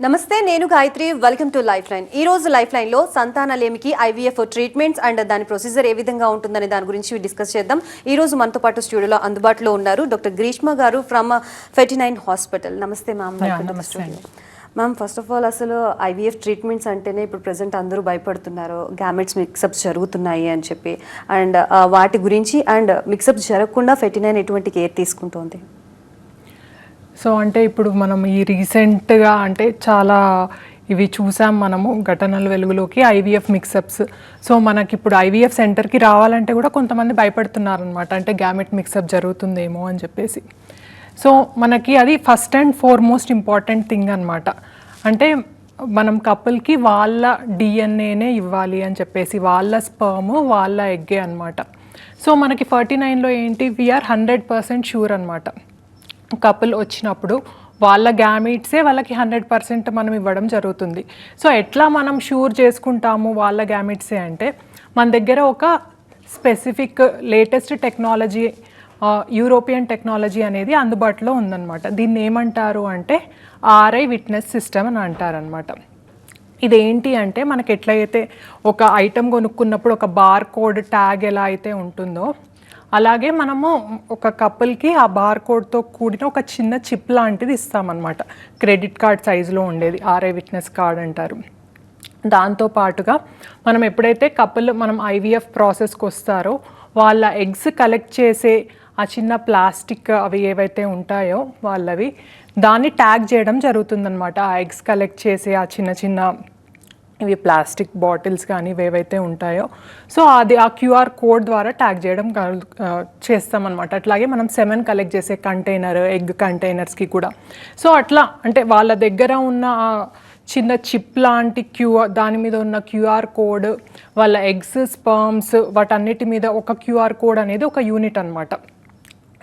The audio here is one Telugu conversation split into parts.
నమస్తే, నేను Gayatri. Welcome to life line. ఈ రోజు లైఫ్ లైన్ లో సంతానలేమికి ఐవీఎఫ్ ట్రీట్మెంట్స్ అండ్ దాని ప్రొసీజర్ ఏ విధంగా ఉంటుందనే దాని గురించి డిస్కస్ చేద్దాం. ఈ రోజు మనతో పాటు స్టూడియోలో అందుబాటులో ఉన్నారు డాక్టర్ గ్రీష్మ గారు ఫ్రమ్ 49 హాస్పిటల్. నమస్తే ma'am. Ma'am, first of all అసలు ఐవీఎఫ్ ట్రీట్మెంట్స్ అంటేనే ఇప్పుడు ప్రెసెంట్ అందరూ భయపడుతున్నారు, గ్యామెట్స్ మిక్సప్స్ జరుగుతున్నాయి అని చెప్పి. అండ్ వాటి గురించి అండ్ మిక్సప్స్ జరగకుండా 49 ఎటువంటి కేర్ తీసుకుంటోంది? సో అంటే ఇప్పుడు మనం ఈ రీసెంట్గా అంటే చాలా ఇవి చూసాం మనము ఘటనల వెలుగులోకి ఐవీఎఫ్ మిక్సప్స్. సో మనకి ఇప్పుడు ఐవీఎఫ్ సెంటర్కి రావాలంటే కూడా కొంతమంది భయపడుతున్నారు అనమాట, అంటే గ్యామెట్ మిక్సప్ జరుగుతుందేమో అని చెప్పేసి. సో మనకి అది first and foremost important thing అనమాట. అంటే మనం కపుల్కి వాళ్ళ డిఎన్ఏనే ఇవ్వాలి అని చెప్పేసి, వాళ్ళ స్పర్మ్ వాళ్ళ ఎగ్గే అనమాట. సో మనకి 49లో ఏంటి, వీఆర్ 100% షూర్ అనమాట. కపుల్ వచ్చినప్పుడు వాళ్ళ గ్యామీట్సే వాళ్ళకి 100% మనం ఇవ్వడం జరుగుతుంది. సో ఎట్లా మనం షూర్ చేసుకుంటాము వాళ్ళ గ్యామీట్సే అంటే, మన దగ్గర ఒక specific latest technology, European technology అనేది అందుబాటులో ఉందన్నమాట. దీన్ని ఏమంటారు అంటే ఆర్ఐ విట్నెస్ సిస్టమ్ అని అంటారనమాట. ఇదేంటి అంటే మనకి ఎట్లయితే ఒక ఐటెం కొనుక్కున్నప్పుడు ఒక బార్ కోడ్ ట్యాగ్ ఎలా అయితే ఉంటుందో, అలాగే మనము ఒక కపుల్కి ఆ బార్ కోడ్తో కూడిన ఒక చిన్న చిప్ లాంటిది ఇస్తామన్నమాట. క్రెడిట్ కార్డ్ సైజులో ఉండేది ఆర్ఐ విట్నెస్ కార్డ్ అంటారు. దాంతో పాటుగా మనం ఎప్పుడైతే కపుల్ మనం ఐవీఎఫ్ ప్రాసెస్కి వస్తారో వాళ్ళ ఎగ్స్ కలెక్ట్ చేసే ఆ చిన్న ప్లాస్టిక్ అవి ఏవైతే ఉంటాయో వాళ్ళవి, దాన్ని ట్యాగ్ చేయడం జరుగుతుందన్నమాట. ఆ ఎగ్స్ కలెక్ట్ చేసే ఆ చిన్న చిన్న ఇవి ప్లాస్టిక్ బాటిల్స్ కానీ ఏవైతే ఉంటాయో, సో అది ఆ క్యూఆర్ కోడ్ ద్వారా ట్యాగ్ చేయడం చేస్తామన్నమాట. అట్లాగే మనం 7 కలెక్ట్ చేసే కంటైనర్, ఎగ్ కంటైనర్స్కి కూడా. సో అట్లా అంటే వాళ్ళ దగ్గర ఉన్న చిన్న చిప్ లాంటి దాని మీద ఉన్న క్యూఆర్ కోడ్, వాళ్ళ ఎగ్స్, స్పర్మ్స్ వాటన్నిటి మీద ఒక క్యూఆర్ కోడ్ అనేది ఒక యూనిట్ అనమాట.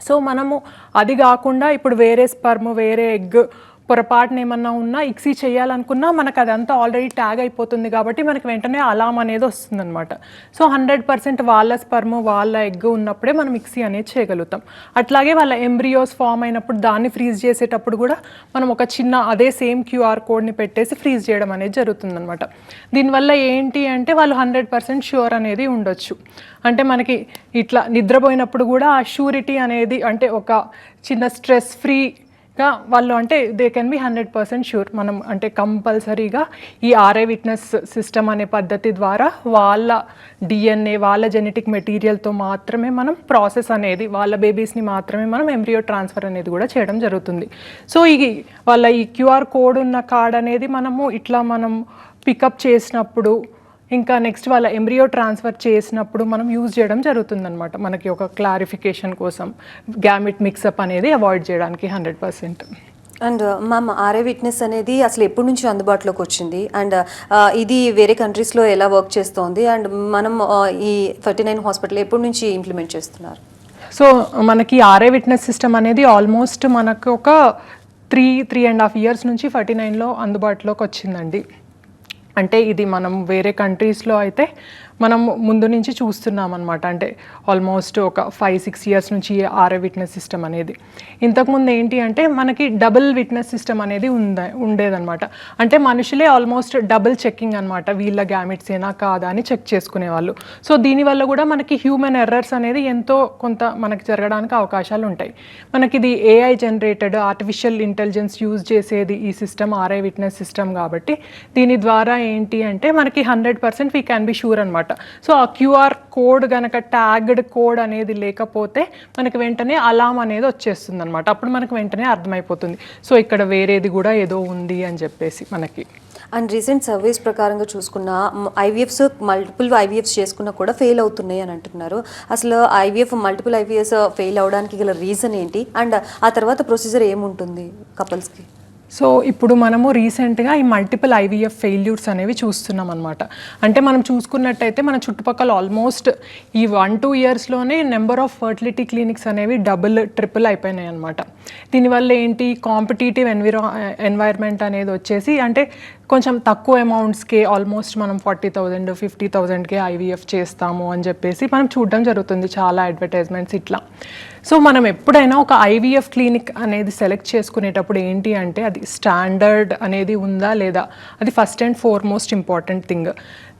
సో మనము అది కాకుండా ఇప్పుడు వేరే స్పర్మ్, వేరే ఎగ్ పొరపాటున ఏమన్నా ఉన్నా ఇక్సీ చేయాలనుకున్నా మనకు అదంతా ఆల్రెడీ ట్యాగ్ అయిపోతుంది కాబట్టి మనకి వెంటనే అలామ్ అనేది వస్తుందన్నమాట. సో 100% వాళ్ళ స్పర్మ్, వాళ్ళ ఎగ్ ఉన్నప్పుడే మనం ఇక్సీ అనేది చేయగలుగుతాం. అట్లాగే వాళ్ళ ఎంబ్రియోస్ ఫామ్ అయినప్పుడు దాన్ని ఫ్రీజ్ చేసేటప్పుడు కూడా మనం ఒక చిన్న అదే సేమ్ క్యూఆర్ కోడ్ని పెట్టేసి ఫ్రీజ్ చేయడం అనేది జరుగుతుందన్నమాట. దీనివల్ల ఏంటి అంటే వాళ్ళు 100% ష్యూర్ అనేది ఉండొచ్చు. అంటే మనకి ఇట్లా నిద్రపోయినప్పుడు కూడా ఆ షూరిటీ అనేది, అంటే ఒక చిన్న స్ట్రెస్ ఫ్రీగా వాళ్ళు, అంటే దే కెన్ బి 100% ష్యూర్. మనం అంటే కంపల్సరీగా ఈ ఆర్ఐ విట్నెస్ సిస్టమ్ అనే పద్ధతి ద్వారా వాళ్ళ డిఎన్ఏ, వాళ్ళ జెనెటిక్ మెటీరియల్తో మాత్రమే మనం ప్రాసెస్ అనేది, వాళ్ళ బేబీస్ని మాత్రమే మనం ఎంబ్రియో ట్రాన్స్ఫర్ అనేది కూడా చేయడం జరుగుతుంది. సో వాళ్ళ ఈ క్యూఆర్ కోడ్ ఉన్న కార్డ్ అనేది మనము ఇట్లా మనం పికప్ చేసినప్పుడు, ఇంకా నెక్స్ట్ వాళ్ళ ఎంబ్రియో ట్రాన్స్ఫర్ చేసినప్పుడు మనం యూజ్ చేయడం జరుగుతుందన్నమాట. మనకి ఒక క్లారిఫికేషన్ కోసం గ్యామెట్ మిక్సప్ అనేది అవాయిడ్ చేయడానికి 100%. అండ్ మ్యామ్, ఆర్ఐ విట్నెస్ అనేది అసలు ఎప్పటి నుంచి అందుబాటులోకి వచ్చింది, అండ్ ఇది వేరే కంట్రీస్లో ఎలా వర్క్ చేస్తోంది, అండ్ మనం ఈ 49 హాస్పిటల్ ఎప్పటి నుంచి ఇంప్లిమెంట్ చేస్తున్నారు? సో మనకి ఆర్ఐ విట్నెస్ సిస్టమ్ అనేది ఆల్మోస్ట్ మనకు ఒక 3.5 ఇయర్స్ నుంచి 49లో అందుబాటులోకి వచ్చిందండి. అంటే ఇది మనం వేరే కంట్రీస్లో అయితే మనం ముందు నుంచి చూస్తున్నాం అనమాట. అంటే ఆల్మోస్ట్ ఒక 5-6 ఇయర్స్ నుంచి ఆర్ఐ విట్నెస్ సిస్టమ్ అనేది. ఇంతకుముందు ఏంటి అంటే మనకి డబుల్ విట్నెస్ సిస్టమ్ అనేది ఉండేదన్నమాట. అంటే మనుషులే ఆల్మోస్ట్ డబుల్ చెక్కింగ్ అనమాట, వీళ్ళ గ్యామెట్స్ ఏనా కాదా అని చెక్ చేసుకునేవాళ్ళు. సో దీనివల్ల కూడా మనకి హ్యూమన్ ఎర్రర్స్ అనేది ఎంతో కొంత మనకి జరగడానికి అవకాశాలు ఉంటాయి. మనకి ఇది AI generated artificial intelligence use చేసేది ఈ సిస్టమ్, ఆర్ఐ విట్నెస్ సిస్టమ్ కాబట్టి దీని ద్వారా ఏంటి అంటే మనకి 100% వీ క్యాన్ బి షూర్ అనమాట. సో ఆ క్యూఆర్ కోడ్ కనుక ట్యాగ్డ్ కోడ్ అనేది లేకపోతే మనకి వెంటనే అలామ్ అనేది వచ్చేస్తుంది అనమాట. అప్పుడు మనకు వెంటనే అర్థమైపోతుంది, సో ఇక్కడ వేరేది కూడా ఏదో ఉంది అని చెప్పేసి మనకి. అండ్ రీసెంట్ సర్వేస్ ప్రకారంగా చూసుకున్న మల్టిపుల్ ఐవీఎఫ్స్ చేసుకున్నా కూడా ఫెయిల్ అవుతున్నాయి అని అంటున్నారు. అసలు మల్టిపుల్ ఐవీఎఫ్స్ ఫెయిల్ అవడానికి గల రీజన్ ఏంటి, అండ్ ఆ తర్వాత ప్రొసీజర్ ఏముంటుంది కపుల్స్కి? సో ఇప్పుడు మనము రీసెంట్గా ఈ మల్టిపుల్ ఐవీఎఫ్ ఫెయిల్యూర్స్ అనేవి చూస్తున్నాం అనమాట. అంటే మనం చూసుకున్నట్టయితే మన చుట్టుపక్కల ఆల్మోస్ట్ ఈ 1-2 ఇయర్స్లోనే నెంబర్ ఆఫ్ ఫర్టిలిటీ క్లినిక్స్ అనేవి ట్రిపుల్ అయిపోయినాయి అనమాట. దీనివల్ల ఏంటి, కాంపిటీటివ్ ఎన్వైర్న్మెంట్ అనేది వచ్చేసి, అంటే కొంచెం తక్కువ అమౌంట్స్కే ఆల్మోస్ట్ మనం 40,000 50,000కే ఐవీఎఫ్ చేస్తాము అని చెప్పేసి మనం చూడడం జరుగుతుంది చాలా అడ్వర్టైజ్మెంట్స్ ఇట్లా. సో మనం ఎప్పుడైనా ఒక ఐవీఎఫ్ క్లినిక్ అనేది సెలెక్ట్ చేసుకునేటప్పుడు ఏంటి అంటే అది స్టాండర్డ్ అనేది ఉందా లేదా, అది first and foremost important thing.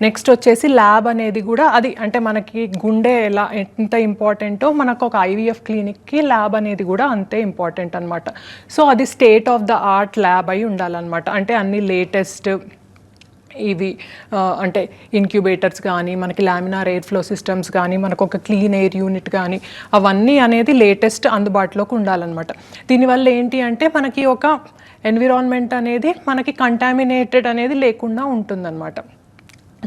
Next వచ్చేసి ల్యాబ్ అనేది కూడా అది అంటే మనకి గుండె ఎలా ఎంత ఇంపార్టెంటో మనకు ఒక ఐవీఎఫ్ క్లినిక్కి ల్యాబ్ అనేది కూడా అంతే ఇంపార్టెంట్ అనమాట. సో అది state of the art lab అయి ఉండాలన్నమాట. అంటే అన్ని లేటెస్ట్ ఇవి అంటే ఇంక్యుబేటర్స్ కానీ మనకి లామినార్ ఎయిర్ ఫ్లో సిస్టమ్స్ కానీ మనకు ఒక క్లీన్ ఎయిర్ యూనిట్ కానీ అవన్నీ అనేది లేటెస్ట్ అందుబాటులోకి ఉండాలన్నమాట. దీనివల్ల ఏంటి అంటే మనకి ఒక ఎన్విరాన్మెంట్ అనేది మనకి కంటామినేటెడ్ అనేది లేకుండా ఉంటుందన్నమాట.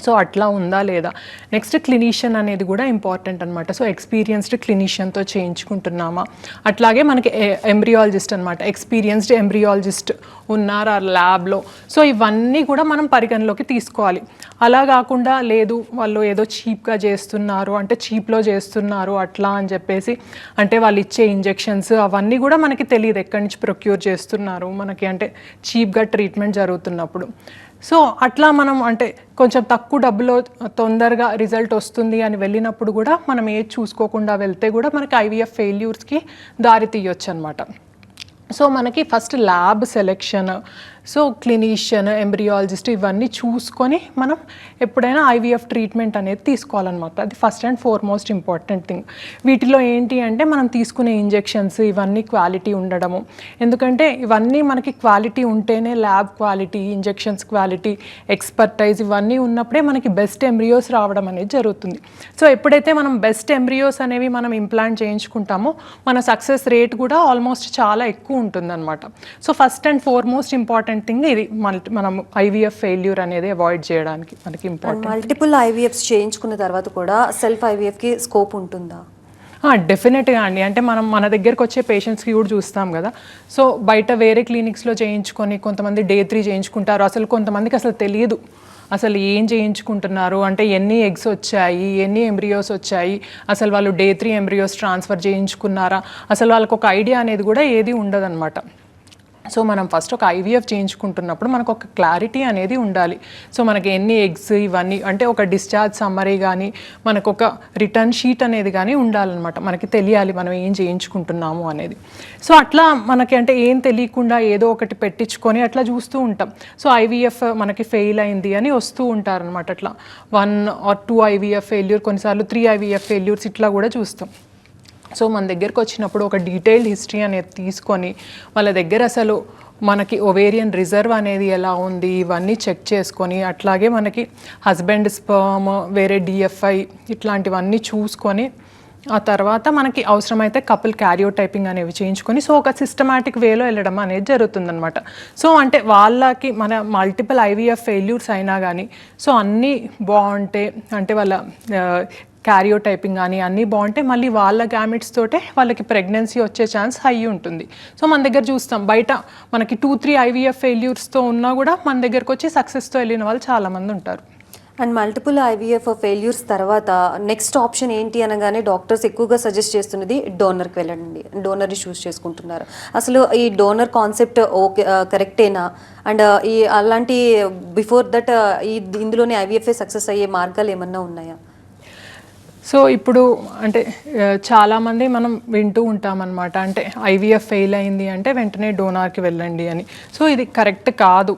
సో అట్లా ఉందా లేదా. నెక్స్ట్ క్లినీషియన్ అనేది కూడా ఇంపార్టెంట్ అనమాట. సో ఎక్స్పీరియన్స్డ్ క్లినీషియన్తో చేయించుకుంటున్నామా, అట్లాగే మనకి ఎంబ్రియాలజిస్ట్ అనమాట, ఎక్స్పీరియన్స్డ్ ఎంబ్రియాలజిస్ట్ ఉన్నారు ఆ ల్యాబ్లో. సో ఇవన్నీ కూడా మనం పరిగణలోకి తీసుకోవాలి. అలా కాకుండా లేదు వాళ్ళు ఏదో చీప్గా చేస్తున్నారు అంటే చీప్లో చేస్తున్నారు అట్లా అని చెప్పేసి అంటే వాళ్ళు ఇచ్చే ఇంజెక్షన్స్ అవన్నీ కూడా మనకి తెలియదు ఎక్కడి నుంచి ప్రొక్యూర్ చేస్తున్నారు మనకి అంటే చీప్గా ట్రీట్మెంట్ జరుగుతున్నప్పుడు. సో అట్లా మనం అంటే కొంచెం తక్కువ డబ్బులో తొందరగా రిజల్ట్ వస్తుంది అని వెళ్ళినప్పుడు కూడా మనం ఏది చూసుకోకుండా వెళ్తే కూడా మనకి ఐవీఎఫ్ ఫెయిల్యూర్స్కి దారి తీయొచ్చు అనమాట. సో మనకి first lab selection, so clinician, embryologist ఇవన్నీ చూసుకొని మనం ఎప్పుడైనా ఐవీఎఫ్ ట్రీట్మెంట్ అనేది తీసుకోవాలన్నమాట. అది first and foremost important thing. వీటిలో ఏంటి అంటే మనం తీసుకునే ఇంజెక్షన్స్ ఇవన్నీ క్వాలిటీ ఉండడము, ఎందుకంటే ఇవన్నీ మనకి క్వాలిటీ ఉంటేనే lab quality, injections quality, expertise ఇవన్నీ ఉన్నప్పుడే మనకి బెస్ట్ ఎంబ్రియోస్ రావడం అనేది జరుగుతుంది. సో ఎప్పుడైతే మనం బెస్ట్ ఎంబ్రియోస్ అనేవి మనం ఇంప్లాంట్ చేయించుకుంటామో మన సక్సెస్ రేట్ కూడా ఆల్మోస్ట్ చాలా ఎక్కువ ఉంటుందన్నమాట. So first and foremost important thing ఇది మనం ఐవీఎఫ్ ఫెయిల్యూర్ అనేది అవాయిడ్ చేయడానికి మనకి ఇంపార్టెంట్. మల్టిపుల్ ఐవీఎఫ్స్ చేయించుకున్న తర్వాత కూడా సెల్ఫ్ ఐవీఎఫ్కి స్కోప్ ఉంటుందా? డెఫినెట్గా అండి. అంటే మనం మన దగ్గరకు వచ్చే పేషెంట్స్కి కూడా చూస్తాం కదా. సో బయట వేరే క్లినిక్స్లో చేయించుకొని కొంతమంది Day 3 చేయించుకుంటారు. అసలు కొంతమందికి అసలు తెలియదు అసలు ఏం చేయించుకుంటున్నారు అంటే ఎన్ని ఎగ్స్ వచ్చాయి, ఎన్ని ఎంబ్రియోస్ వచ్చాయి, అసలు వాళ్ళు Day 3 ఎంబ్రియోస్ ట్రాన్స్ఫర్ చేయించుకున్నారా, అసలు వాళ్ళకు ఒక ఐడియా అనేది కూడా ఏది ఉండదన్నమాట. సో మనం ఫస్ట్ ఒక ఐవీఎఫ్ చేయించుకుంటున్నప్పుడు మనకు ఒక క్లారిటీ అనేది ఉండాలి. సో మనకి ఎన్ని ఎగ్స్ ఇవన్నీ అంటే ఒక డిశ్చార్జ్ సమ్మరీ కానీ మనకు ఒక రిటర్న్ షీట్ అనేది కానీ ఉండాలన్నమాట. మనకి తెలియాలి మనం ఏం చేయించుకుంటున్నాము అనేది. సో అట్లా మనకి అంటే ఏం తెలియకుండా ఏదో ఒకటి పెట్టించుకొని అట్లా చూస్తూ ఉంటాం. సో ఐవీఎఫ్ మనకి ఫెయిల్ అయింది అని వస్తూ ఉంటారనమాట. అట్లా 1 or 2 ఐవీఎఫ్ ఫెయిల్యూర్, కొన్నిసార్లు 3 ఐవీఎఫ్ ఫెయిల్యూర్స్ ఇట్లా కూడా చూస్తాం. సో మన దగ్గరకు వచ్చినప్పుడు ఒక డీటెయిల్డ్ హిస్టరీ అనేది తీసుకొని వాళ్ళ దగ్గర అసలు మనకి ఓవేరియన్ రిజర్వ్ అనేది ఎలా ఉంది ఇవన్నీ చెక్ చేసుకొని, అట్లాగే మనకి హస్బెండ్ స్పర్మ్, వేరే డిఎఫ్ఐ ఇట్లాంటివన్నీ చూసుకొని ఆ తర్వాత మనకి అవసరమైతే కపుల్ క్యారియోటైపింగ్ అనేవి చేయించుకొని సో ఒక సిస్టమాటిక్ వేలో వెళ్ళడం అనేది జరుగుతుందన్నమాట. సో అంటే వాళ్ళకి మన మల్టిపుల్ ఐవీఎఫ్ ఫెయిల్యూర్స్ అయినా కానీ సో అన్నీ బాగుంటే అంటే వాళ్ళ క్యారియోటైపింగ్ కానీ అన్నీ బాగుంటే మళ్ళీ వాళ్ళ గ్యామెట్స్ తోటే వాళ్ళకి ప్రెగ్నెన్సీ వచ్చే ఛాన్స్ హై ఉంటుంది. సో మన దగ్గర చూస్తాం బయట మనకి 2-3 ఐవీఎఫ్ ఫెయిల్యూర్స్తో ఉన్నా కూడా మన దగ్గరకు వచ్చి సక్సెస్తో వెళ్ళిన వాళ్ళు చాలామంది ఉంటారు. అండ్ మల్టిపుల్ ఐవీఎఫ్ ఫెయిల్యూర్స్ తర్వాత నెక్స్ట్ ఆప్షన్ ఏంటి అనగానే డాక్టర్స్ ఎక్కువగా సజెస్ట్ చేస్తున్నది డోనర్కి వెళ్ళండి, డోనర్ని చూస్ చేసుకుంటున్నారు. అసలు ఈ డోనర్ కాన్సెప్ట్ ఓకే కరెక్టేనా? అండ్ ఈ అలాంటి బిఫోర్ దట్ ఇందులోనే ఐవీఎఫ్ఏ సక్సెస్ అయ్యే మార్గాలు ఏమన్నా ఉన్నాయా? సో ఇప్పుడు అంటే చాలామంది మనం వింటూ ఉంటామన్నమాట, అంటే ఐవీఎఫ్ ఫెయిల్ అయింది అంటే వెంటనే డోనార్కి వెళ్ళండి అని. సో ఇది కరెక్ట్ కాదు.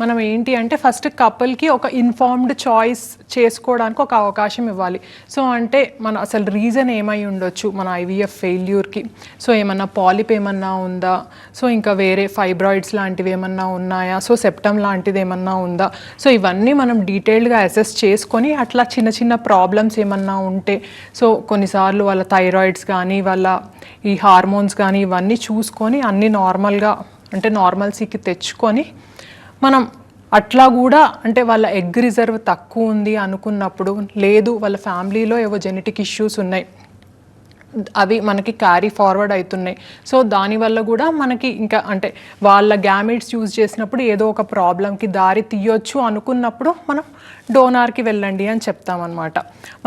మనం ఏంటి అంటే ఫస్ట్ కపుల్కి ఒక ఇన్ఫార్మ్డ్ చాయిస్ చేసుకోవడానికి ఒక అవకాశం ఇవ్వాలి. సో అంటే మన అసలు రీజన్ ఏమై ఉండొచ్చు మన ఐవీఎఫ్ ఫెయిల్యూర్కి, సో ఏమన్నా పాలిప్ ఏమన్నా ఉందా, సో ఇంకా వేరే ఫైబ్రాయిడ్స్ లాంటివి ఏమన్నా ఉన్నాయా, సో సెప్టమ్ లాంటిది ఏమన్నా ఉందా, సో ఇవన్నీ మనం డీటెయిల్డ్గా అసెస్ చేసుకొని అట్లా చిన్న చిన్న ప్రాబ్లమ్స్ ఏమన్నా ఉంటే సో కొన్నిసార్లు వాళ్ళ థైరాయిడ్స్ కానీ వాళ్ళ ఈ హార్మోన్స్ కానీ ఇవన్నీ చూసుకొని అన్నీ నార్మల్గా అంటే నార్మల్సీకి తెచ్చుకొని మనం అట్లా కూడా అంటే వాళ్ళ ఎగ్ రిజర్వ్ తక్కువ ఉంది అనుకున్నప్పుడు, లేదు వాళ్ళ ఫ్యామిలీలో ఏవో జెనెటిక్ ఇష్యూస్ ఉన్నాయి అవి మనకి క్యారీ ఫార్వర్డ్ అవుతున్నాయి, సో దానివల్ల కూడా మనకి ఇంకా అంటే వాళ్ళ గ్యామెట్స్ యూజ్ చేసినప్పుడు ఏదో ఒక ప్రాబ్లంకి దారి తీయొచ్చు అనుకున్నప్పుడు మనం డోనార్కి వెళ్ళండి అని చెప్తామన్నమాట.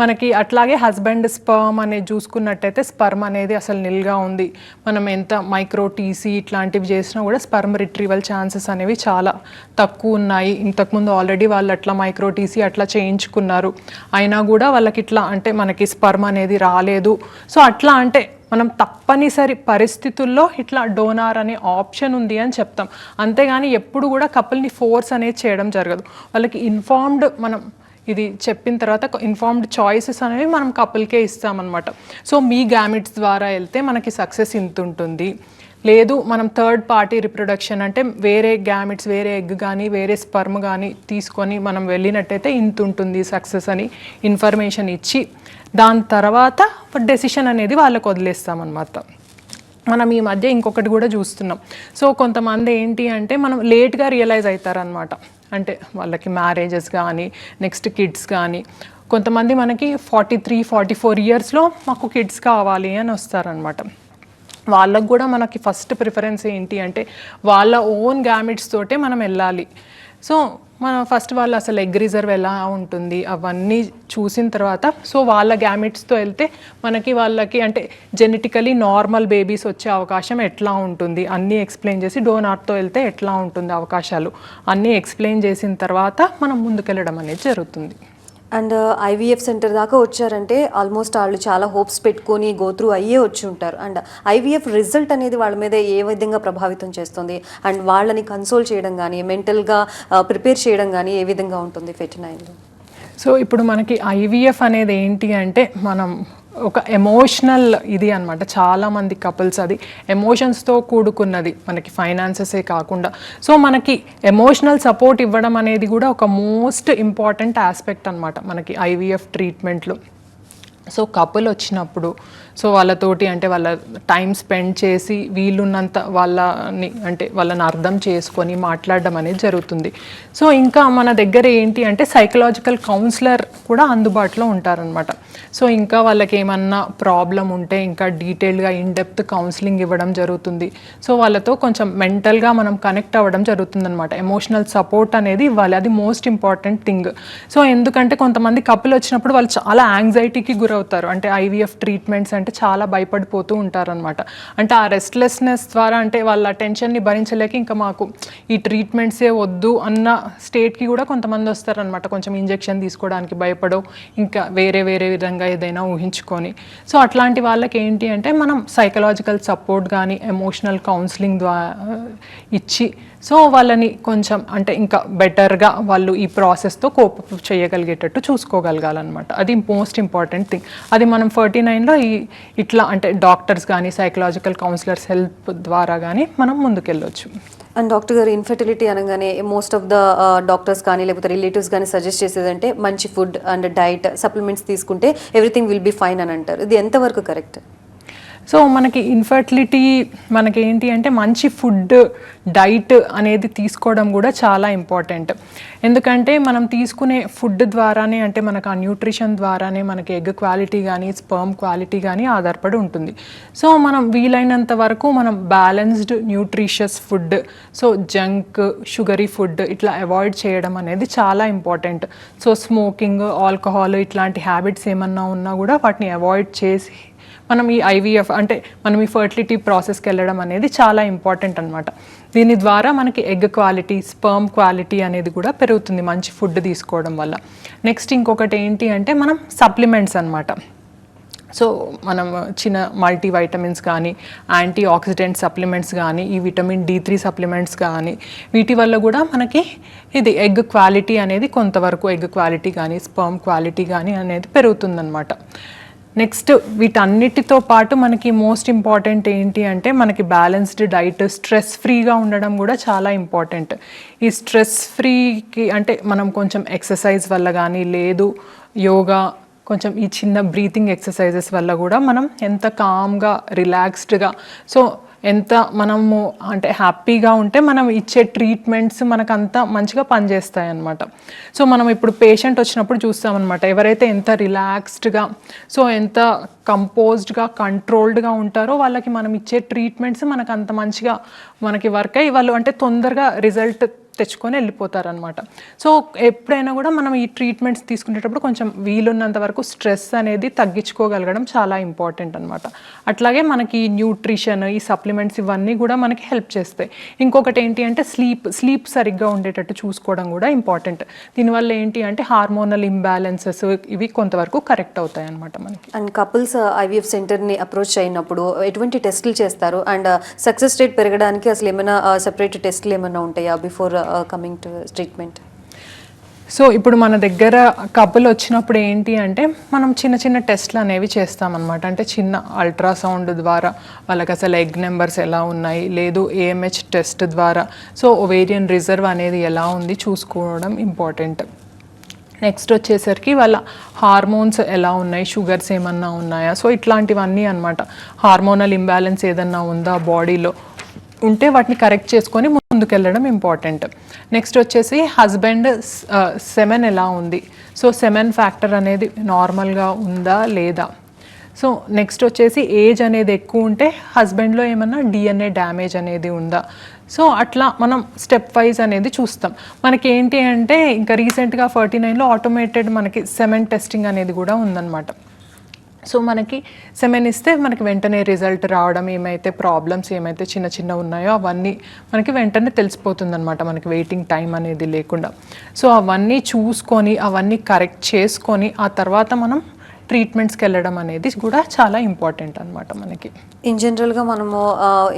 మనకి అట్లాగే హస్బెండ్ స్పర్మ్ అనేది చూసుకున్నట్టయితే స్పర్మ్ అనేది అసలు నిల్గా ఉంది, మనం ఎంత మైక్రో టీసీ ఇట్లాంటివి చేసినా కూడా స్పర్మ్ రిట్రీవల్ ఛాన్సెస్ అనేవి చాలా తక్కువ ఉన్నాయి. ఇంతకుముందు ఆల్రెడీ వాళ్ళు అట్లా మైక్రో టీసీ అట్లా చేయించుకున్నారు, అయినా కూడా వాళ్ళకి ఇట్లా అంటే మనకి స్పర్మ్ అనేది రాలేదు. సో అట్లా అంటే మనం తప్పనిసరి పరిస్థితుల్లో ఇట్లా డోనార్ అనే ఆప్షన్ ఉంది అని చెప్తాం. అంతేగాని ఎప్పుడు కూడా కపుల్ని ఫోర్స్ అనేది చేయడం జరగదు. వాళ్ళకి ఇన్ఫార్మ్డ్ మనం ఇది చెప్పిన తర్వాత ఇన్ఫార్మ్డ్ చాయిసెస్ అనేవి మనం కపుల్కే ఇస్తామన్నమాట. సో మీ గ్యామిట్స్ ద్వారా వెళ్తే మనకి సక్సెస్ ఇంత ఉంటుంది, లేదు మనం థర్డ్ పార్టీ రిప్రొడక్షన్ అంటే వేరే గ్యామిట్స్, వేరే ఎగ్ కానీ వేరే స్పర్మ్ కానీ తీసుకొని మనం వెళ్ళినట్టయితే ఇంత ఉంటుంది సక్సెస్ అని ఇన్ఫర్మేషన్ ఇచ్చి దాని తర్వాత డెసిషన్ అనేది వాళ్ళకు వదిలేస్తామన్నమాట. మనం ఈ మధ్య ఇంకొకటి కూడా చూస్తున్నాం. సో కొంతమంది ఏంటి అంటే మనం లేట్గా రియలైజ్ అవుతారనమాట, అంటే వాళ్ళకి మ్యారేజెస్ కానీ నెక్స్ట్ కిడ్స్ కానీ. కొంతమంది మనకి 43-44 ఇయర్స్లో మాకు కిడ్స్ కావాలి అని వస్తారనమాట. వాళ్ళకు కూడా మనకి ఫస్ట్ ప్రిఫరెన్స్ ఏంటి అంటే వాళ్ళ ఓన్ గ్యామిట్స్ తోటే మనం వెళ్ళాలి. సో మనం ఫస్ట్ వాళ్ళు అసలు ఎగ్ రిజర్వ్ ఎలా ఉంటుంది అవన్నీ చూసిన తర్వాత సో వాళ్ళ గ్యామిట్స్తో వెళ్తే మనకి వాళ్ళకి అంటే జెనెటికలీ నార్మల్ బేబీస్ వచ్చే అవకాశం ఎట్లా ఉంటుంది అన్నీ ఎక్స్ప్లెయిన్ చేసి, డోనార్తో వెళ్తే ఎట్లా ఉంటుంది అవకాశాలు అన్నీ ఎక్స్ప్లెయిన్ చేసిన తర్వాత మనం ముందుకెళ్ళడం అనేది జరుగుతుంది. అండ్ ఐవీఎఫ్ సెంటర్ దాకా వచ్చారంటే ఆల్మోస్ట్ వాళ్ళు చాలా హోప్స్ పెట్టుకొని గోత్రూ అయ్యే వచ్చి ఉంటారు. అండ్ ఐవీఎఫ్ రిజల్ట్ అనేది వాళ్ళ మీద ఏ విధంగా ప్రభావితం చేస్తుంది, అండ్ వాళ్ళని కన్సోల్ చేయడం కానీ మెంటల్గా ప్రిపేర్ చేయడం కానీ ఏ విధంగా ఉంటుంది ఫెర్టినైన్లో? సో ఇప్పుడు మనకి ఐవీఎఫ్ అనేది ఏంటి అంటే మనం ఒక ఎమోషనల్ ఇది అనమాట. చాలామంది కపుల్స్ అది ఎమోషన్స్తో కూడుకున్నది, మనకి ఫైనాన్సెసే కాకుండా. సో మనకి ఎమోషనల్ సపోర్ట్ ఇవ్వడం అనేది కూడా ఒక మోస్ట్ ఇంపార్టెంట్ ఆస్పెక్ట్ అనమాట మనకి ఐవీఎఫ్ ట్రీట్మెంట్లో. సో కపుల్ వచ్చినప్పుడు సో వాళ్ళతోటి అంటే వాళ్ళ టైం స్పెండ్ చేసి వీళ్ళున్నంత వాళ్ళని అర్థం చేసుకొని మాట్లాడడం అనేది జరుగుతుంది. సో ఇంకా మన దగ్గర ఏంటి అంటే సైకలాజికల్ కౌన్సిలర్ కూడా అందుబాటులో ఉంటారనమాట. సో ఇంకా వాళ్ళకి ఏమన్నా ప్రాబ్లం ఉంటే ఇంకా డీటెయిల్గా ఇన్డెప్త్ కౌన్సిలింగ్ ఇవ్వడం జరుగుతుంది. సో వాళ్ళతో కొంచెం మెంటల్గా మనం కనెక్ట్ అవ్వడం జరుగుతుంది అనమాట. ఎమోషనల్ సపోర్ట్ అనేది ఇవ్వాలి, అది మోస్ట్ ఇంపార్టెంట్ థింగ్. సో ఎందుకంటే కొంతమంది కపుల్ వచ్చినప్పుడు వాళ్ళు చాలా యాంగ్జైటీకి గురవుతారు, అంటే ఐవీఎఫ్ ట్రీట్మెంట్స్ అంటే చాలా భయపడిపోతూ ఉంటారనమాట. అంటే ఆ రెస్ట్లెస్నెస్ ద్వారా అంటే వాళ్ళ టెన్షన్ని భరించలేక ఇంకా మాకు ఈ ట్రీట్మెంట్సే వద్దు అన్న స్టేట్కి కూడా కొంతమంది వస్తారనమాట. కొంచెం ఇంజెక్షన్ తీసుకోవడానికి భయపడో ఇంకా వేరే విధంగా ఏదైనా ఊహించుకొని. సో అట్లాంటి వాళ్ళకి ఏంటి అంటే మనం సైకలాజికల్ సపోర్ట్ కానీ ఎమోషనల్ కౌన్సిలింగ్ ద్వారా ఇచ్చి సో వాళ్ళని కొంచెం అంటే ఇంకా బెటర్గా వాళ్ళు ఈ ప్రాసెస్తో కోప్ చేయగలిగేటట్టు చూసుకోగలగాలన్నమాట. అది మోస్ట్ ఇంపార్టెంట్ థింగ్. అది మనం 49లో ఇట్లా అంటే డాక్టర్స్ కానీ సైకలాజికల్ కౌన్సిలర్స్ హెల్ప్ ద్వారా కానీ మనం ముందుకెళ్ళొచ్చు. అండ్ డాక్టర్ గారు ఇన్ఫర్టిలిటీ అనగానే మోస్ట్ ఆఫ్ ద డాక్టర్స్ కానీ లేకపోతే రిలేటివ్స్ కానీ సజెస్ట్ చేసేదంటే మంచి ఫుడ్ అండ్ డైట్ సప్లిమెంట్స్ తీసుకుంటే ఎవ్రీథింగ్ విల్ బీ ఫైన్ అని అంటారు. ఇది ఎంతవరకు కరెక్ట్? సో మనకి ఇన్ఫర్టిలిటీ మనకి ఏంటి అంటే మంచి ఫుడ్ డైట్ అనేది తీసుకోవడం కూడా చాలా ఇంపార్టెంట్. ఎందుకంటే మనం తీసుకునే ఫుడ్ ద్వారానే అంటే మనకు ఆ న్యూట్రిషన్ ద్వారానే మనకి ఎగ్ క్వాలిటీ కానీ స్పర్మ్ క్వాలిటీ కానీ ఆధారపడి ఉంటుంది. సో మనం వీలైనంత వరకు మనం balanced nutritious food, so junk sugary food ఇట్లా అవాయిడ్ చేయడం అనేది చాలా ఇంపార్టెంట్. సో స్మోకింగ్, ఆల్కహాల్ ఇట్లాంటి హ్యాబిట్స్ ఏమన్నా ఉన్నా కూడా వాటిని అవాయిడ్ చేసి మనం ఈ ఐవీఎఫ్ అంటే మనం ఈ ఫర్టిలిటీ ప్రాసెస్కి వెళ్ళడం అనేది చాలా ఇంపార్టెంట్ అనమాట. దీని ద్వారా మనకి ఎగ్ క్వాలిటీ స్పర్మ్ క్వాలిటీ అనేది కూడా పెరుగుతుంది మంచి ఫుడ్ తీసుకోవడం వల్ల. నెక్స్ట్ ఇంకొకటి ఏంటి అంటే మనం సప్లిమెంట్స్ అనమాట. సో మనం చిన్న మల్టీవైటమిన్స్ కానీ యాంటీ ఆక్సిడెంట్ సప్లిమెంట్స్ కానీ ఈ విటమిన్ D3 సప్లిమెంట్స్ కానీ వీటి వల్ల కూడా మనకి ఇది ఎగ్ క్వాలిటీ అనేది కొంతవరకు ఎగ్ క్వాలిటీ కానీ స్పర్మ్ క్వాలిటీ కానీ అనేది పెరుగుతుందన్నమాట. నెక్స్ట్ వీటన్నిటితో పాటు మనకి మోస్ట్ ఇంపార్టెంట్ ఏంటి అంటే మనకి బ్యాలెన్స్డ్ డైట్, స్ట్రెస్ ఫ్రీగా ఉండడం కూడా చాలా ఇంపార్టెంట్. ఈ స్ట్రెస్ ఫ్రీకి అంటే మనం కొంచెం ఎక్సర్సైజ్ వల్ల కానీ లేదు యోగా కొంచెం ఈ చిన్న బ్రీతింగ్ ఎక్సర్సైజెస్ వల్ల కూడా మనం ఎంత కామ్గా రిలాక్స్డ్గా సో ఎంత మనము అంటే హ్యాపీగా ఉంటే మనం ఇచ్చే ట్రీట్మెంట్స్ మనకు అంత మంచిగా పనిచేస్తాయి అన్నమాట. సో మనం ఇప్పుడు పేషెంట్ వచ్చినప్పుడు చూస్తామన్నమాట, ఎవరైతే ఎంత రిలాక్స్డ్గా సో ఎంత కంపోజ్డ్గా కంట్రోల్డ్గా ఉంటారో వాళ్ళకి మనం ఇచ్చే ట్రీట్మెంట్స్ మనకు అంత మంచిగా మనకి వర్క్ అయ్యి వాళ్ళు అంటే తొందరగా రిజల్ట్ తెచ్చుకొని వెళ్ళిపోతారనమాట. సో ఎప్పుడైనా కూడా మనం ఈ ట్రీట్మెంట్స్ తీసుకునేటప్పుడు కొంచెం వీలున్నంత వరకు స్ట్రెస్ అనేది తగ్గించుకోగలగడం చాలా ఇంపార్టెంట్ అనమాట. అట్లాగే మనకి న్యూట్రిషన్, ఈ సప్లిమెంట్స్ ఇవన్నీ కూడా మనకి హెల్ప్ చేస్తాయి. ఇంకొకటి ఏంటి అంటే స్లీప్ సరిగ్గా ఉండేటట్టు చూసుకోవడం కూడా ఇంపార్టెంట్. దీనివల్ల ఏంటి అంటే హార్మోనల్ ఇంబ్యాలెన్సెస్ ఇవి కొంతవరకు కరెక్ట్ అవుతాయి అనమాట మనకి. అండ్ కపుల్స్ ఐవీఎఫ్ సెంటర్ని అప్రోచ్ అయినప్పుడు ఎటువంటి టెస్టులు చేస్తారు అండ్ సక్సెస్ రేట్ పెరగడానికి అసలు ఏమైనా సెపరేట్ టెస్టులు ఏమైనా ఉంటాయా before coming to treatment? So ఇప్పుడు మన దగ్గర కపుల్ వచ్చినప్పుడు ఏంటి అంటే మనం చిన్న చిన్న టెస్ట్లు అనేవి చేస్తామన్నమాట. అంటే చిన్న అల్ట్రాసౌండ్ ద్వారా వాళ్ళకి అసలు ఎగ్ నెంబర్స్ ఎలా ఉన్నాయి, లేదు ఏఎంహెచ్ టెస్ట్ ద్వారా సో ఓవేరియన్ రిజర్వ్ అనేది ఎలా ఉంది చూసుకోవడం ఇంపార్టెంట్. నెక్స్ట్ వచ్చేసరికి వాళ్ళ హార్మోన్స్ ఎలా ఉన్నాయి, షుగర్స్ ఏమన్నా ఉన్నాయా, సో ఇట్లాంటివన్నీ అనమాట. హార్మోనల్ ఇంబ్యాలెన్స్ ఏదన్నా ఉందా బాడీలో ఉంటే వాటిని కరెక్ట్ చేసుకొని ముందుకెళ్ళడం ఇంపార్టెంట్. నెక్స్ట్ వచ్చేసి హస్బెండ్ సెమెన్ ఎలా ఉంది, సో సెమెన్ ఫ్యాక్టర్ అనేది నార్మల్గా ఉందా లేదా. సో నెక్స్ట్ వచ్చేసి ఏజ్ అనేది ఎక్కువ ఉంటే హస్బెండ్లో ఏమన్నా డిఎన్ఏ డ్యామేజ్ అనేది ఉందా. సో అట్లా మనం స్టెప్ వైజ్ అనేది చూస్తాం. మనకి ఏంటి అంటే ఇంకా రీసెంట్గా 49లో ఆటోమేటెడ్ మనకి సెమెన్ టెస్టింగ్ అనేది కూడా ఉందన్నమాట. సో మనకి సెమెన్ ఇస్తే మనకి వెంటనే రిజల్ట్ రావడం, ఏమైతే ప్రాబ్లమ్స్ ఏమైతే చిన్న చిన్న ఉన్నాయో అవన్నీ మనకి వెంటనే తెలిసిపోతుంది అనమాట, మనకి వెయిటింగ్ టైం అనేది లేకుండా. సో అవన్నీ చూసుకొని అవన్నీ కరెక్ట్ చేసుకొని ఆ తర్వాత మనం ట్రీట్మెంట్స్కి వెళ్ళడం అనేది కూడా చాలా ఇంపార్టెంట్ అనమాట మనకి. ఇన్ జనరల్గా మనము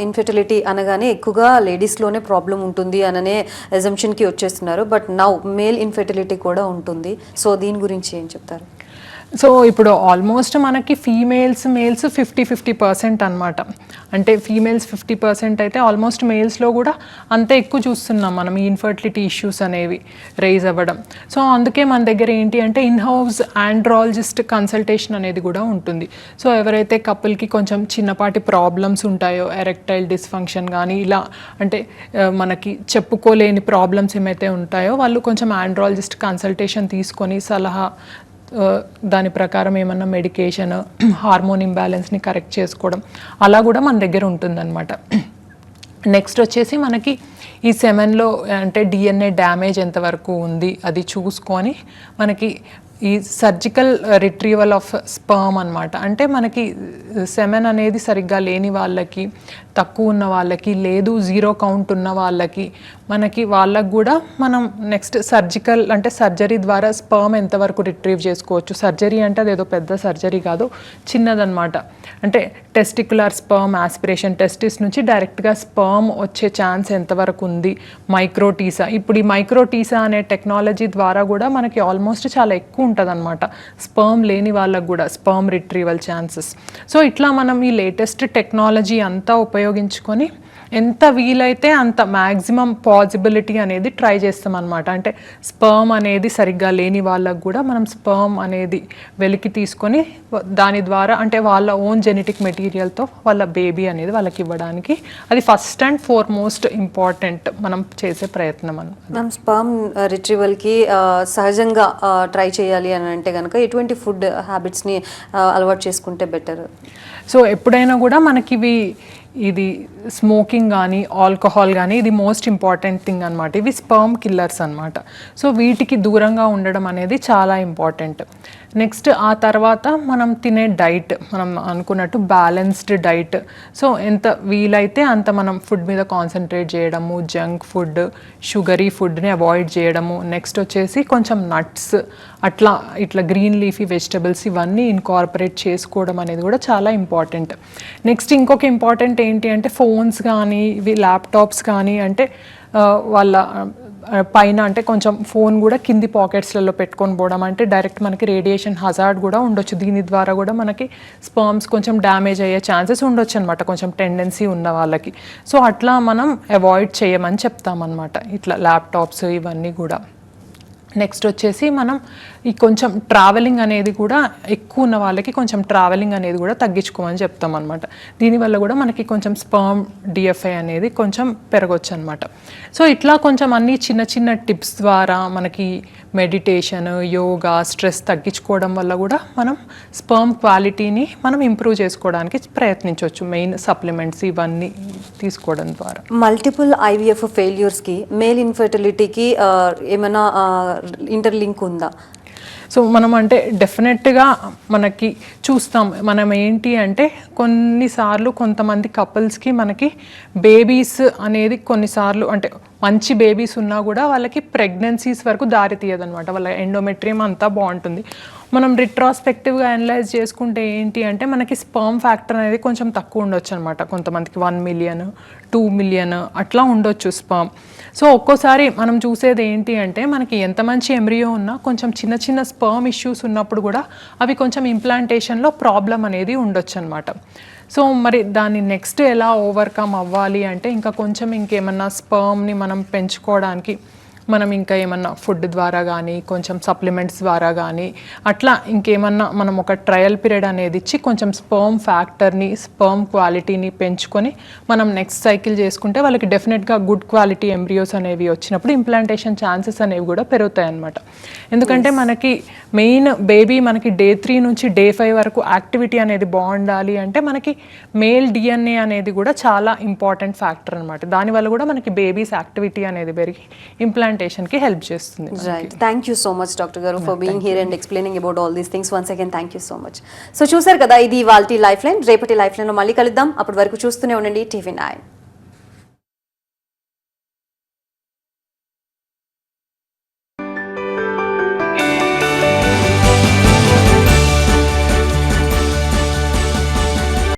ఇన్ఫెర్టిలిటీ అనగానే ఎక్కువగా లేడీస్లోనే ప్రాబ్లం ఉంటుంది అననే అజంప్షన్కి వచ్చేస్తున్నారు. బట్ నౌ మేల్ ఇన్ఫెర్టిలిటీ కూడా ఉంటుంది. సో దీని గురించి ఏం చెప్తారు? సో ఇప్పుడు ఆల్మోస్ట్ మనకి మేల్స్ 50-50% అనమాట. అంటే ఫీమేల్స్ 50% అయితే ఆల్మోస్ట్ మేల్స్లో కూడా అంతే ఎక్కువ చూస్తున్నాం మనం ఈ ఇన్ఫర్టిలిటీ ఇష్యూస్ అనేవి రైజ్ అవ్వడం. సో అందుకే మన దగ్గర ఏంటి అంటే ఇన్హౌస్ ఆండ్రాలజిస్ట్ కన్సల్టేషన్ అనేది కూడా ఉంటుంది. సో ఎవరైతే కపుల్కి కొంచెం చిన్నపాటి ప్రాబ్లమ్స్ ఉంటాయో, ఎరెక్టైల్ డిస్ఫంక్షన్ కానీ ఇలా అంటే మనకి చెప్పుకోలేని ప్రాబ్లమ్స్ ఏమైతే ఉంటాయో వాళ్ళు కొంచెం ఆండ్రాలజిస్ట్ కన్సల్టేషన్ తీసుకొని సలహా దాని ప్రకారం ఏమన్నా మెడికేషన్, హార్మోన్ ఇంబ్యాలెన్స్ని కరెక్ట్ చేసుకోవడం అలా కూడా మన దగ్గర ఉంటుందన్నమాట. నెక్స్ట్ వచ్చేసి మనకి ఈ సెమెన్లో అంటే డిఎన్ఏ డ్యామేజ్ ఎంతవరకు ఉంది అది చూసుకొని మనకి ఈ సర్జికల్ రిట్రీవల్ ఆఫ్ స్పర్మ్ అనమాట. అంటే మనకి సెమెన్ అనేది సరిగ్గా లేని వాళ్ళకి, తక్కువ ఉన్న వాళ్ళకి, లేదు జీరో కౌంట్ ఉన్న వాళ్ళకి మనకి వాళ్ళకు కూడా మనం నెక్స్ట్ సర్జికల్ అంటే సర్జరీ ద్వారా స్పర్మ్ ఎంతవరకు రిట్రీవ్ చేసుకోవచ్చు. సర్జరీ అంటే అదేదో పెద్ద సర్జరీ కాదు, చిన్నదనమాట. అంటే టెస్టికులర్ స్పర్మ్ ఆస్పిరేషన్, టెస్టిస్ నుంచి డైరెక్ట్గా స్పర్మ్ వచ్చే ఛాన్స్ ఎంతవరకు ఉంది. మైక్రోటీసా, ఇప్పుడు ఈ మైక్రోటీసా అనే టెక్నాలజీ ద్వారా కూడా మనకి ఆల్మోస్ట్ చాలా ఎక్కువ ఉంటుంది అనమాట స్పర్మ్ లేని వాళ్ళకు కూడా స్పర్మ్ రిట్రీవల్ ఛాన్సెస్. సో ఇట్లా మనం ఈ లేటెస్ట్ టెక్నాలజీ అంతా ఉపయోగించుకొని ఎంత వీలైతే అంత మ్యాక్సిమం పాసిబిలిటీ అనేది ట్రై చేస్తాం అనమాట. అంటే స్పర్మ్ అనేది సరిగ్గా లేని వాళ్ళకు కూడా మనం స్పర్మ్ అనేది వెలికి తీసుకొని దాని ద్వారా అంటే వాళ్ళ ఓన్ జెనెటిక్ మెటీరియల్తో వాళ్ళ బేబీ అనేది వాళ్ళకి ఇవ్వడానికి అది ఫస్ట్ అండ్ ఫార్మోస్ట్ ఇంపార్టెంట్ మనం చేసే ప్రయత్నం అనమాట. మ్యామ్, స్పర్మ్ రిట్రీవల్కి సహజంగా ట్రై చేయాలి అని అంటే కనుక ఎటువంటి ఫుడ్ హ్యాబిట్స్ని అలవాటు చేసుకుంటే బెటర్? సో ఎప్పుడైనా కూడా మనకి ఇది స్మోకింగ్ కానీ ఆల్కహాల్ కానీ ఇది మోస్ట్ ఇంపార్టెంట్ థింగ్ అనమాట. ఇవి స్పర్మ్ కిల్లర్స్ అనమాట. సో వీటికి దూరంగా ఉండడం అనేది చాలా ఇంపార్టెంట్. నెక్స్ట్ ఆ తర్వాత మనం తినే డైట్, మనం అనుకున్నట్టు బ్యాలెన్స్డ్ డైట్. సో ఎంత వీలైతే అంత మనం ఫుడ్ మీద కాన్సన్ట్రేట్ చేయడము, జంక్ ఫుడ్, షుగరీ ఫుడ్ని అవాయిడ్ చేయడము. నెక్స్ట్ వచ్చేసి కొంచెం నట్స్ ఇట్లా గ్రీన్ లీఫీ వెజిటబుల్స్ ఇవన్నీ ఇన్కార్పొరేట్ చేసుకోవడం అనేది కూడా చాలా ఇంపార్టెంట్. నెక్స్ట్ ఇంకొక ఇంపార్టెంట్ ఏంటి అంటే ఫోన్స్ కానీ ఇవి ల్యాప్టాప్స్ కానీ అంటే వాళ్ళ పైన అంటే కొంచెం ఫోన్ కూడా కింది పాకెట్స్లలో పెట్టుకొని పోవడం అంటే డైరెక్ట్ మనకి రేడియేషన్ హజార్డ్ కూడా ఉండొచ్చు. దీని ద్వారా కూడా మనకి స్పర్మ్స్ కొంచెం డ్యామేజ్ అయ్యే ఛాన్సెస్ ఉండొచ్చు అనమాట కొంచెం టెండెన్సీ ఉన్న వాళ్ళకి. సో అట్లా మనం అవాయిడ్ చేయమని చెప్తామన్నమాట ఇట్లా ల్యాప్టాప్స్ ఇవన్నీ కూడా. నెక్స్ట్ వచ్చేసి మనం ఈ కొంచెం ట్రావెలింగ్ అనేది కూడా ఎక్కువ ఉన్న వాళ్ళకి కొంచెం ట్రావెలింగ్ అనేది కూడా తగ్గించుకోమని చెప్తాం అనమాట. దీనివల్ల కూడా మనకి కొంచెం స్పర్మ్ డిఎఫ్ఐ అనేది కొంచెం పెరగవచ్చు అనమాట. సో ఇట్లా కొంచెం అన్ని చిన్న చిన్న టిప్స్ ద్వారా మనకి మెడిటేషన్, యోగా, స్ట్రెస్ తగ్గించుకోవడం వల్ల కూడా మనం స్పర్మ్ క్వాలిటీని మనం ఇంప్రూవ్ చేసుకోవడానికి ప్రయత్నించవచ్చు. మెయిన్ సప్లిమెంట్స్ ఇవన్నీ తీసుకోవడం ద్వారా. మల్టిపుల్ ఐవీఎఫ్ ఫెయిల్యూర్స్కి మేల్ ఇన్ఫర్టిలిటీకి ఏమైనా ఇంటర్లింక్ ఉందా? సో మనం అంటే డెఫినెట్గా మనకి చూస్తాం. మనం ఏంటి అంటే కొన్నిసార్లు కొంతమంది కపుల్స్కి మనకి బేబీస్ అనేది కొన్నిసార్లు అంటే మంచి బేబీస్ ఉన్నా కూడా వాళ్ళకి ప్రెగ్నెన్సీస్ వరకు దారి తీయదనమాట. వాళ్ళ ఎండోమెట్రియం అంతా బాగుంటుంది. మనం రిట్రాస్పెక్టివ్గా అనలైజ్ చేసుకుంటే ఏంటి అంటే మనకి స్పర్మ్ ఫ్యాక్టర్ అనేది కొంచెం తక్కువ ఉండొచ్చు అనమాట. కొంతమందికి 1 మిలియన్ 2 మిలియన్ అట్లా ఉండొచ్చు స్పర్మ్. సో ఒక్కోసారి మనం చూసేది ఏంటి అంటే మనకి ఎంత మంచి ఎంబ్రియో ఉన్నా కొంచెం చిన్న చిన్న స్పర్మ్ ఇష్యూస్ ఉన్నప్పుడు కూడా అవి కొంచెం ఇంప్లాంటేషన్లో ప్రాబ్లం అనేది ఉండొచ్చు అనమాట. సో మరి దాన్ని నెక్స్ట్ ఎలా ఓవర్కమ్ అవ్వాలి అంటే ఇంకా కొంచెం ఇంకేమన్నా స్పర్మ్ని మనం పెంచుకోవడానికి మనం ఇంకా ఏమన్నా ఫుడ్ ద్వారా కానీ కొంచెం సప్లిమెంట్స్ ద్వారా కానీ అట్లా ఇంకేమన్నా మనం ఒక ట్రయల్ పీరియడ్ అనేది ఇచ్చి కొంచెం స్పర్మ్ ఫ్యాక్టర్ని స్పర్మ్ క్వాలిటీని పెంచుకొని మనం నెక్స్ట్ సైకిల్ చేసుకుంటే వాళ్ళకి డెఫినెట్గా గుడ్ క్వాలిటీ ఎంబ్రియోస్ అనేవి వచ్చినప్పుడు ఇంప్లాంటేషన్ ఛాన్సెస్ అనేవి కూడా పెరుగుతాయి అన్నమాట. ఎందుకంటే మనకి మెయిన్ బేబీ మనకి డే 3 నుంచి డే 5 వరకు యాక్టివిటీ అనేది బాగుండాలి అంటే మనకి మేల్ డిఎన్ఏ అనేది కూడా చాలా ఇంపార్టెంట్ ఫ్యాక్టర్ అనమాట. దానివల్ల కూడా మనకి బేబీస్ యాక్టివిటీ అనేది పెరిగి ఇంప్లాంటేషన్కి హెల్ప్ చేస్తుంది. Right, thank you so much doctor గారు for being here and explaining about all these things. Once again thank you so much. So చూసారు కదా, ఇది ఇవాల్టి లైఫ్ లైన్. రేపటి లైఫ్ లైన్లో మళ్ళీ కలుద్దాం. అప్పటి వరకు చూస్తూనే ఉండండి TV9.